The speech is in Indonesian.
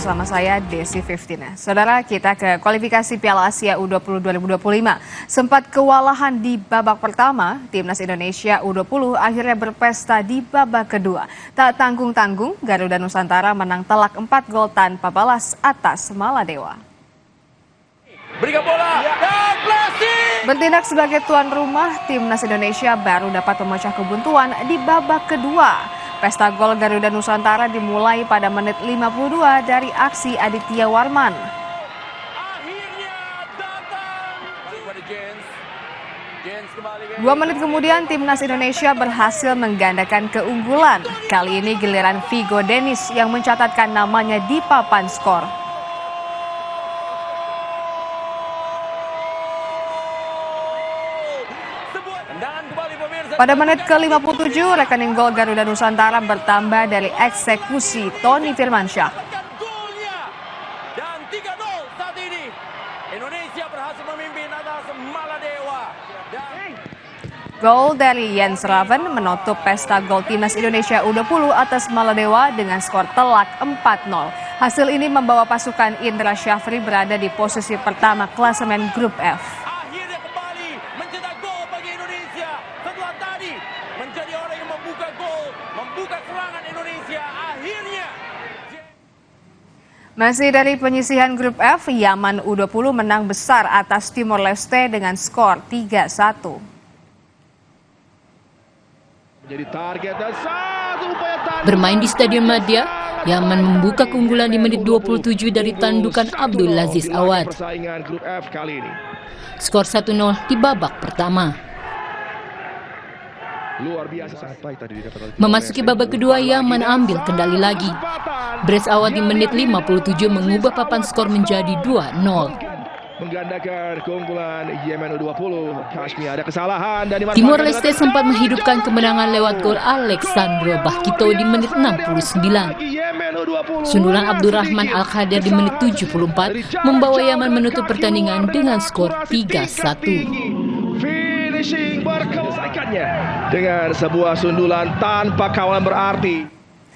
bersama saya Desi 15. Saudara, kita ke kualifikasi Piala Asia U20 2025. Sempat kewalahan di babak pertama, Timnas Indonesia U20 akhirnya berpesta di babak kedua. Tak tanggung-tanggung, Garuda Nusantara menang telak 4 gol tanpa balas atas Maladewa. Berikan bola dan Blessing. Bertindak sebagai tuan rumah, Timnas Indonesia baru dapat memecah kebuntuan di babak kedua. Pesta gol Garuda Nusantara dimulai pada menit 52 dari aksi Aditya Warman. Akhirnya datang kepada Jens. 2 menit kemudian Timnas Indonesia berhasil menggandakan keunggulan. Kali ini giliran Vigo Dennis yang mencatatkan namanya di papan skor. Pada menit ke-57, rekening gol Garuda Nusantara bertambah dari eksekusi Tony Firmansyah. Dan 3-0 saat ini. Indonesia berhasil memimpin atas Maladewa. Gol dari Jens Raven menutup pesta gol Timnas Indonesia U20 atas Maladewa dengan skor telak 4-0. Hasil ini membawa pasukan Indra Syafri berada di posisi pertama klasemen Grup F. Akhirnya kembali mencetak gol bagi Indonesia. Setelah tadi menjadi orang yang membuka gol, membuka serangan Indonesia. Akhirnya masih dari penyisihan Grup F, Yaman U20 menang besar atas Timor Leste dengan skor 3-1. Bermain di Stadion Madia, Yaman membuka keunggulan di menit 27 dari tandukan Abdul Aziz Awad. Skor 1-0 di babak pertama. Memasuki babak kedua, Yaman ambil kendali lagi. Brace Awad di menit 57 mengubah papan skor menjadi 2-0. Menggandakan keunggulan Yemen U20. Kashmi ada kesalahan dan Timor Leste sempat menghidupkan kemenangan lewat gol Alexandro Bakito di menit 69. Sundulan Abdurrahman Al-Khadir di menit 74 membawa Yaman menutup pertandingan dengan skor 3-1. Finishing berkelaikannya dengan sebuah sundulan tanpa kawalan berarti.